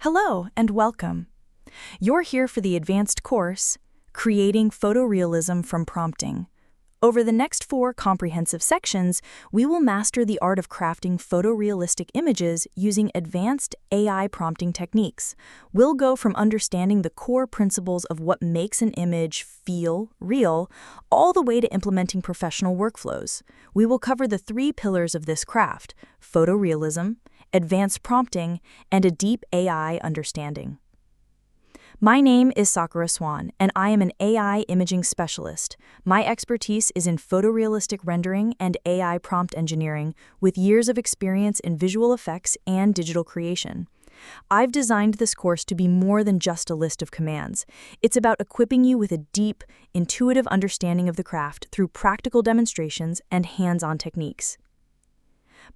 Hello and welcome. You're here for the advanced course, Creating Photorealism from Prompting. Over the next 4 comprehensive sections, we will master the art of crafting photorealistic images using advanced AI prompting techniques. We'll go from understanding the core principles of what makes an image feel real, all the way to implementing professional workflows. We will cover the 3 pillars of this craft: photorealism, advanced prompting, and a deep AI understanding. My name is Sakura Swann, and I am an AI imaging specialist. My expertise is in photorealistic rendering and AI prompt engineering, with years of experience in visual effects and digital creation. I've designed this course to be more than just a list of commands. It's about equipping you with a deep, intuitive understanding of the craft through practical demonstrations and hands-on techniques.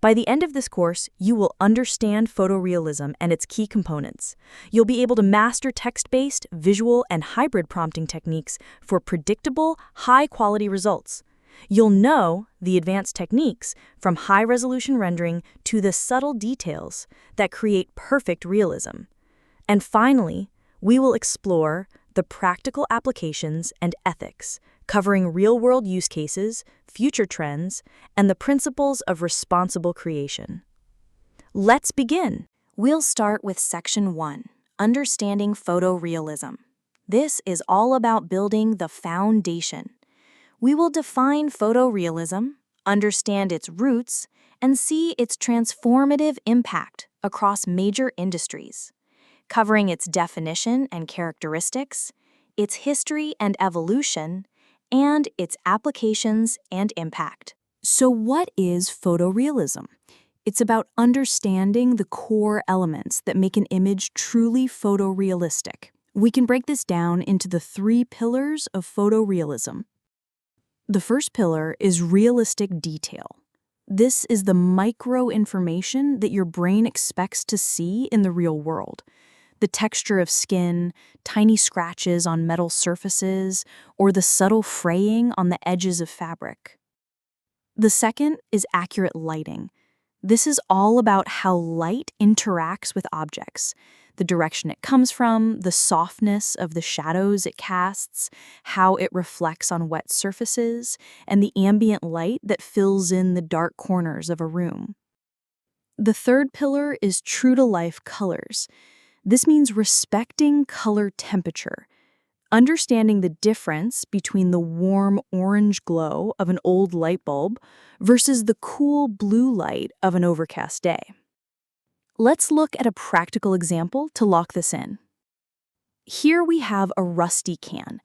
By the end of this course, you will understand photorealism and its key components. You'll be able to master text-based, visual, and hybrid prompting techniques for predictable, high-quality results. You'll know the advanced techniques, from high-resolution rendering to the subtle details that create perfect realism. And finally, we will explore the practical applications and ethics, covering real-world use cases, future trends, and the principles of responsible creation. Let's begin. We'll start with Section 1, Understanding Photorealism. This is all about building the foundation. We will define photorealism, understand its roots, and see its transformative impact across major industries, covering its definition and characteristics, its history and evolution, and its applications and impact. So what is photorealism? It's about understanding the core elements that make an image truly photorealistic. We can break this down into the 3 pillars of photorealism. The first pillar is realistic detail. This is the micro-information that your brain expects to see in the real world. The texture of skin, tiny scratches on metal surfaces, or the subtle fraying on the edges of fabric. The second is accurate lighting. This is all about how light interacts with objects, the direction it comes from, the softness of the shadows it casts, how it reflects on wet surfaces, and the ambient light that fills in the dark corners of a room. The third pillar is true-to-life colors. This means respecting color temperature, understanding the difference between the warm orange glow of an old light bulb versus the cool blue light of an overcast day. Let's look at a practical example to lock this in. Here we have a rusty can.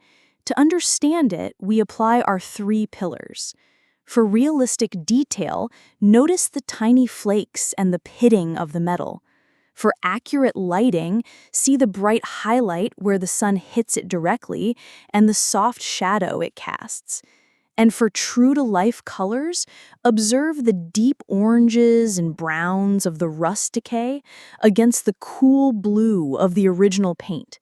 To understand it, we apply our 3 pillars. For realistic detail, notice the tiny flakes and the pitting of the metal. For accurate lighting, see the bright highlight where the sun hits it directly and the soft shadow it casts. And for true-to-life colors, observe the deep oranges and browns of the rust decay against the cool blue of the original paint.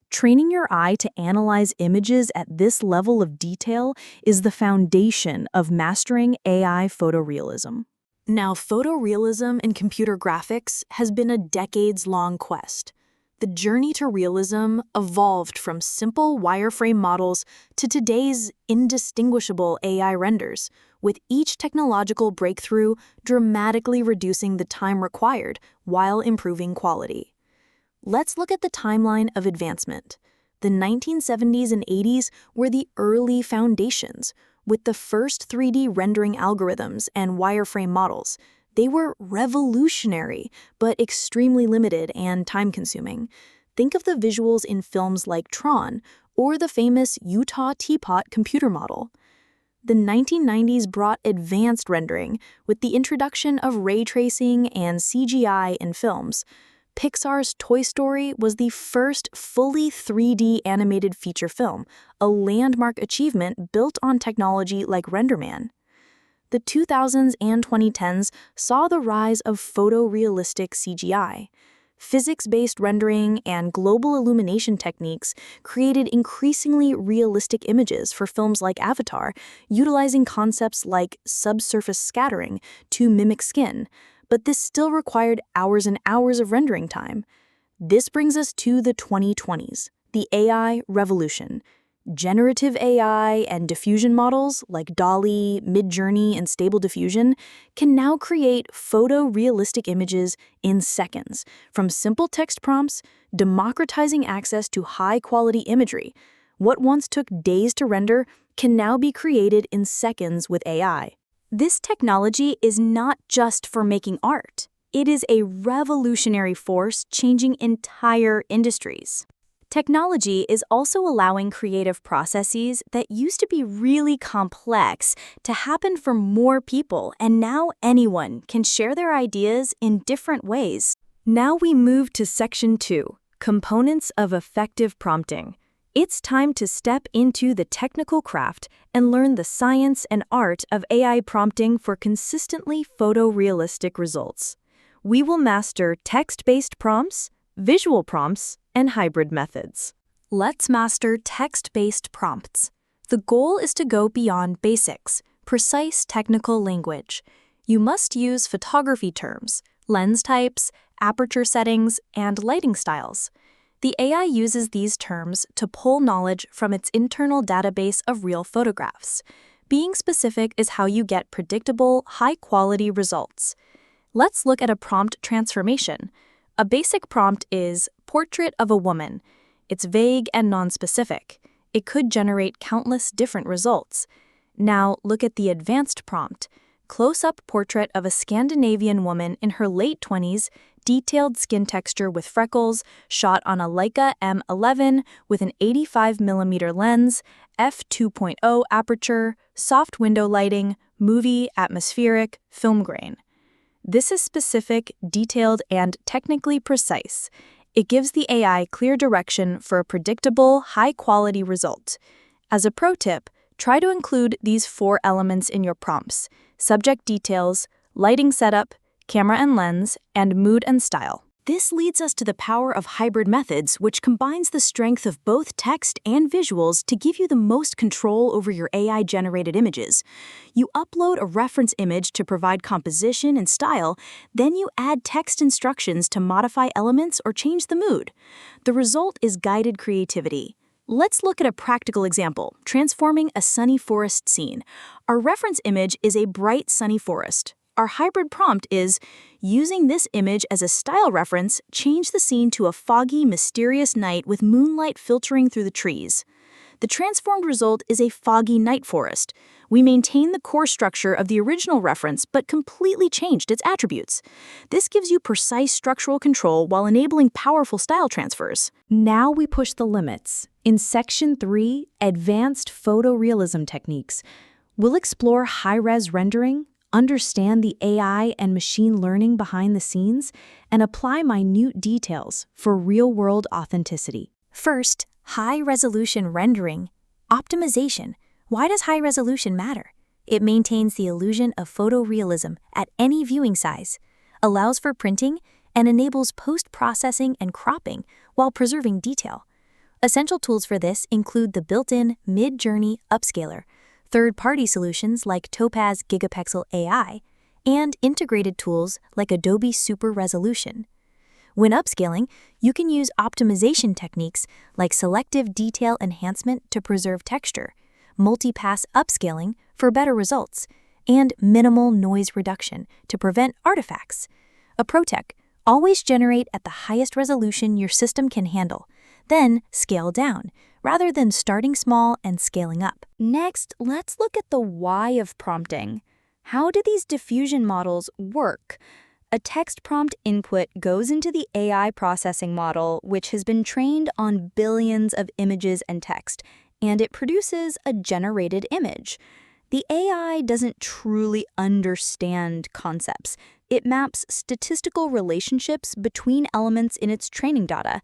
Training your eye to analyze images at this level of detail is the foundation of mastering AI photorealism. Now, photorealism in computer graphics has been a decades-long quest. The journey to realism evolved from simple wireframe models to today's indistinguishable AI renders, with each technological breakthrough dramatically reducing the time required while improving quality. Let's look at the timeline of advancement. The 1970s and 80s were the early foundations, with the first 3D rendering algorithms and wireframe models. They were revolutionary, but extremely limited and time-consuming. Think of the visuals in films like Tron, or the famous Utah Teapot computer model. The 1990s brought advanced rendering, with the introduction of ray tracing and CGI in films. Pixar's Toy Story was the first fully 3D animated feature film, a landmark achievement built on technology like RenderMan. The 2000s and 2010s saw the rise of photorealistic CGI. Physics-based rendering and global illumination techniques created increasingly realistic images for films like Avatar, utilizing concepts like subsurface scattering to mimic skin. But this still required hours and hours of rendering time. This brings us to the 2020s, the AI revolution. Generative AI and diffusion models like DALL-E, Midjourney, and Stable Diffusion can now create photorealistic images in seconds, from simple text prompts, democratizing access to high-quality imagery. What once took days to render can now be created in seconds with AI. This technology is not just for making art. It is a revolutionary force changing entire industries. Technology is also allowing creative processes that used to be really complex to happen for more people, and now anyone can share their ideas in different ways. Now we move to Section 2, Components of Effective Prompting. It's time to step into the technical craft and learn the science and art of AI prompting for consistently photorealistic results. We will master text-based prompts, visual prompts, and hybrid methods. Let's master text-based prompts. The goal is to go beyond basics, precise technical language. You must use photography terms, lens types, aperture settings, and lighting styles. The AI uses these terms to pull knowledge from its internal database of real photographs. Being specific is how you get predictable, high-quality results. Let's look at a prompt transformation. A basic prompt is portrait of a woman. It's vague and nonspecific. It could generate countless different results. Now look at the advanced prompt. Close-up portrait of a Scandinavian woman in her late 20s, detailed skin texture with freckles, shot on a Leica M11 with an 85mm lens, f2.0 aperture, soft window lighting, movie, atmospheric, film grain. This is specific, detailed, and technically precise. It gives the AI clear direction for a predictable, high-quality result. As a pro tip, try to include these 4 elements in your prompts: subject details, lighting setup, camera and lens, and mood and style. This leads us to the power of hybrid methods, which combines the strength of both text and visuals to give you the most control over your AI-generated images. You upload a reference image to provide composition and style, then you add text instructions to modify elements or change the mood. The result is guided creativity. Let's look at a practical example, transforming a sunny forest scene. Our reference image is a bright sunny forest. Our hybrid prompt is, using this image as a style reference, change the scene to a foggy, mysterious night with moonlight filtering through the trees. The transformed result is a foggy night forest. We maintain the core structure of the original reference but completely changed its attributes. This gives you precise structural control while enabling powerful style transfers. Now we push the limits. In Section 3, Advanced Photorealism Techniques, we'll explore high-res rendering, understand the AI and machine learning behind the scenes, and apply minute details for real-world authenticity. First, high-resolution rendering. Optimization. Why does high resolution matter? It maintains the illusion of photorealism at any viewing size, allows for printing, and enables post-processing and cropping while preserving detail. Essential tools for this include the built-in Midjourney Upscaler, third-party solutions like Topaz Gigapixel AI, and integrated tools like Adobe Super Resolution. When upscaling, you can use optimization techniques like selective detail enhancement to preserve texture, multi-pass upscaling for better results, and minimal noise reduction to prevent artifacts. A pro tip: always generate at the highest resolution your system can handle, then scale down, rather than starting small and scaling up. Next, let's look at the why of prompting. How do these diffusion models work? A text prompt input goes into the AI processing model, which has been trained on billions of images and text, and it produces a generated image. The AI doesn't truly understand concepts. It maps statistical relationships between elements in its training data.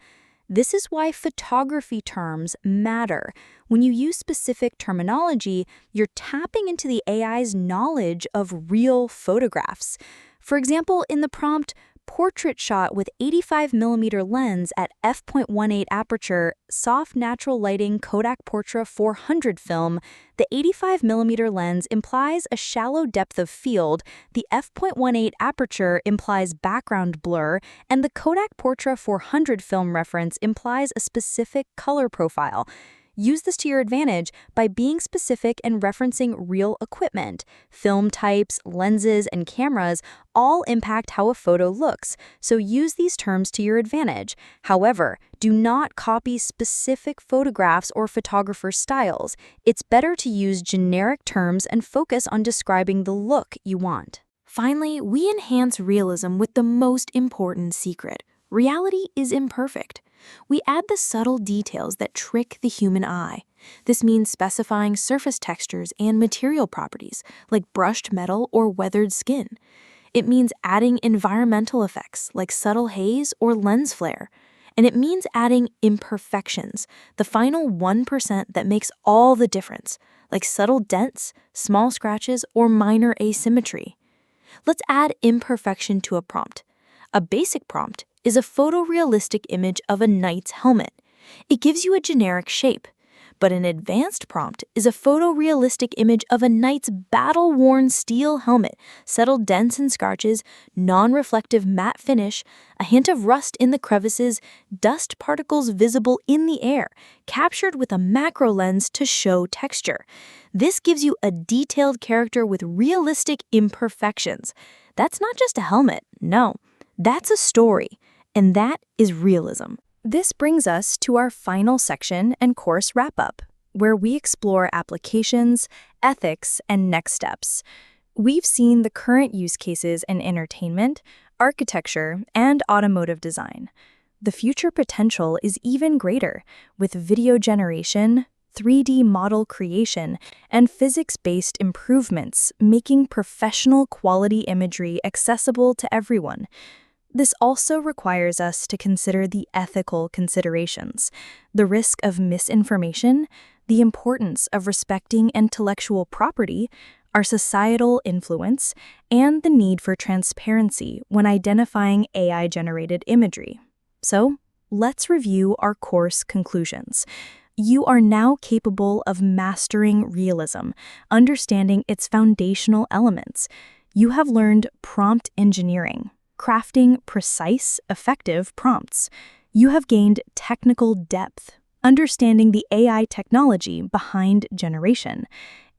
This is why photography terms matter. When you use specific terminology, you're tapping into the AI's knowledge of real photographs. For example, in the prompt, portrait shot with 85mm lens at f.18 aperture, soft natural lighting Kodak Portra 400 film, the 85mm lens implies a shallow depth of field, the f.18 aperture implies background blur, and the Kodak Portra 400 film reference implies a specific color profile. Use this to your advantage by being specific and referencing real equipment. Film types, lenses, and cameras all impact how a photo looks, so use these terms to your advantage. However, do not copy specific photographs or photographer styles. It's better to use generic terms and focus on describing the look you want. Finally, we enhance realism with the most important secret. Reality is imperfect. We add the subtle details that trick the human eye. This means specifying surface textures and material properties, like brushed metal or weathered skin. It means adding environmental effects, like subtle haze or lens flare. And it means adding imperfections, the final 1% that makes all the difference, like subtle dents, small scratches, or minor asymmetry. Let's add imperfection to a prompt. A basic prompt is a photorealistic image of a knight's helmet. It gives you a generic shape. But an advanced prompt is a photorealistic image of a knight's battle-worn steel helmet, subtle dents and scratches, non-reflective matte finish, a hint of rust in the crevices, dust particles visible in the air, captured with a macro lens to show texture. This gives you a detailed character with realistic imperfections. That's not just a helmet, no. That's a story. And that is realism. This brings us to our final section and course wrap-up, where we explore applications, ethics, and next steps. We've seen the current use cases in entertainment, architecture, and automotive design. The future potential is even greater, with video generation, 3D model creation, and physics-based improvements making professional quality imagery accessible to everyone. This also requires us to consider the ethical considerations, the risk of misinformation, the importance of respecting intellectual property, our societal influence, and the need for transparency when identifying AI-generated imagery. So, let's review our course conclusions. You are now capable of mastering realism, understanding its foundational elements. You have learned prompt engineering, crafting precise, effective prompts. You have gained technical depth, understanding the AI technology behind generation.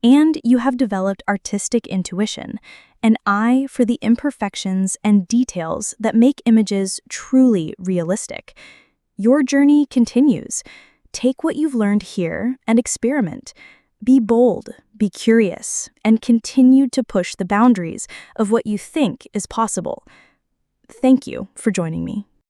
And you have developed artistic intuition, an eye for the imperfections and details that make images truly realistic. Your journey continues. Take what you've learned here and experiment. Be bold, be curious, and continue to push the boundaries of what you think is possible. Thank you for joining me.